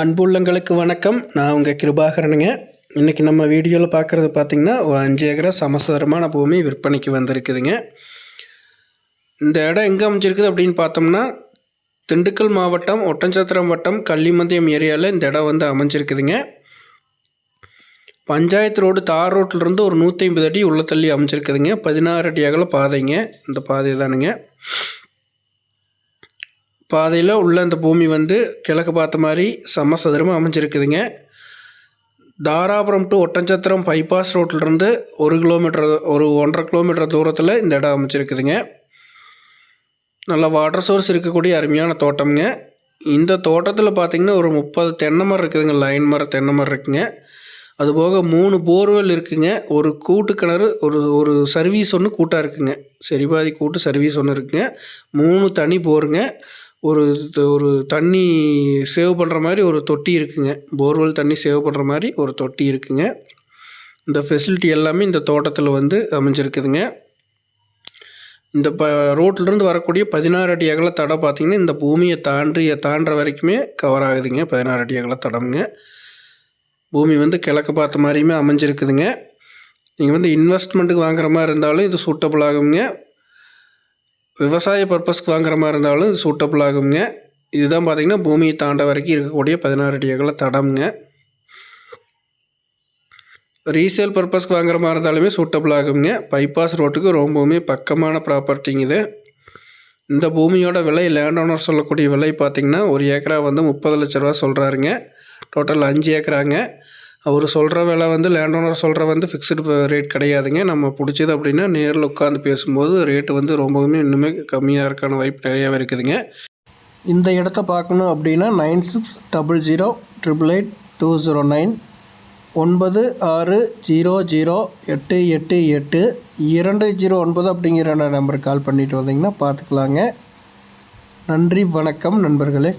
அன்புள்ளங்களுக்கு வணக்கம். நான் உங்கள் கிருபாகரனுங்க. இன்றைக்கி நம்ம வீடியோவில் பார்க்குறது பார்த்திங்கன்னா, ஒரு 5 ஏக்கரா சமசதுரமான பூமி விற்பனைக்கு வந்திருக்குதுங்க. இந்த இடம் எங்கே அமைஞ்சிருக்குது அப்படின்னு பார்த்தோம்னா, திண்டுக்கல் மாவட்டம் ஒட்டன்சத்திரம் வட்டம் கள்ளிமந்தியம் ஏரியாவில் இந்த இடம் வந்து அமைஞ்சிருக்குதுங்க. பஞ்சாயத்து ரோடு தார் ரோட்டிலிருந்து ஒரு 150 அடி உள்ள தள்ளி அமைஞ்சிருக்குதுங்க. 16 அடி அகல பாதைங்க. இந்த பாதை தானுங்க. பாதையில் உள்ள இந்த பூமி வந்து கிழக்கு பார்த்த மாதிரி சமசதுரமாக அமைஞ்சிருக்குதுங்க. தாராபுரம் டு ஒட்டன்சத்திரம் பைபாஸ் ரோட்டிலிருந்து 1 கிலோமீட்டர் ஒரு 1.5 கிலோமீட்டர் தூரத்தில் இந்த இடம் அமைச்சிருக்குதுங்க. நல்ல வாட்டர் சோர்ஸ் இருக்கக்கூடிய அருமையான தோட்டம்ங்க. இந்த தோட்டத்தில் பார்த்திங்கன்னா ஒரு 30 தென்னை மரம் இருக்குதுங்க. லைன் மரம் தென்னை மரம் இருக்குங்க. அதுபோக 3 போர்வெல் இருக்குங்க. ஒரு கூட்டு கிணறு ஒரு சர்வீஸ் ஒன்று கூட்டாக இருக்குங்க. சரிபாதி கூட்டு சர்வீஸ் ஒன்று இருக்குங்க. 3 தனி போருங்க. ஒரு தண்ணி சேவ் பண்ணுற மாதிரி ஒரு தொட்டி இருக்குங்க. போர்வெல் தண்ணி சேவ் பண்ணுற மாதிரி ஒரு தொட்டி இருக்குங்க. இந்த ஃபெசிலிட்டி எல்லாமே இந்த தோட்டத்தில் வந்து அமைஞ்சிருக்குதுங்க. இந்த ரோட்லேருந்து வரக்கூடிய 16 அடி அகல தடம் பார்த்திங்கன்னா, இந்த பூமியை தாண்டுற வரைக்குமே கவர் ஆகுதுங்க. 16 அடி அகல தடம்ங்க. பூமி வந்து கிழக்கு பார்த்த மாதிரியுமே அமைஞ்சிருக்குதுங்க. நீங்கள் வந்து இன்வெஸ்ட்மெண்ட்டுக்கு வாங்குற மாதிரி இருந்தாலும் இது சூட்டபுள் ஆகுங்க. விவசாய பர்பஸ்க்கு வாங்குற மாதிரி இருந்தாலும் இது சூட்டபுள் ஆகுங்க. இதுதான் பார்த்திங்கன்னா பூமியை தாண்ட வரைக்கும் இருக்கக்கூடிய 16 அடி அகல தடம்ங்க. ரீசேல் பர்பஸ்க்கு வாங்குற மாதிரி இருந்தாலுமே சூட்டபுள் ஆகுங்க. பைபாஸ் ரோட்டுக்கு ரொம்பவுமே பக்கமான ப்ராப்பர்ட்டிங்க இது. இந்த பூமியோட விலை லேண்ட் ஓனர் சொல்லக்கூடிய விலை பார்த்திங்கன்னா, ஒரு ஏக்கரா வந்து 30 லட்ச ரூபா சொல்கிறாருங்க. டோட்டல் 5 ஏக்கராங்க. அவர் சொல்கிற விலை வந்து லேண்ட் ஓனர் சொல்கிற வந்து ஃபிக்ஸ்டு ரேட் கிடையாதுங்க. நம்ம பிடிச்சது அப்படின்னா நேரில் உட்காந்து பேசும்போது ரேட்டு வந்து ரொம்பவுமே இன்னுமே கம்மியாக இருக்கான வாய்ப்பு நிறையாவே இருக்குதுங்க. இந்த இடத்த பார்க்கணும் அப்படின்னா 9600888209 9600888209 அப்படிங்கிற நம்பருக்கு கால் பண்ணிட்டு வந்தீங்கன்னா பார்த்துக்கலாங்க. நன்றி, வணக்கம் நண்பர்களே.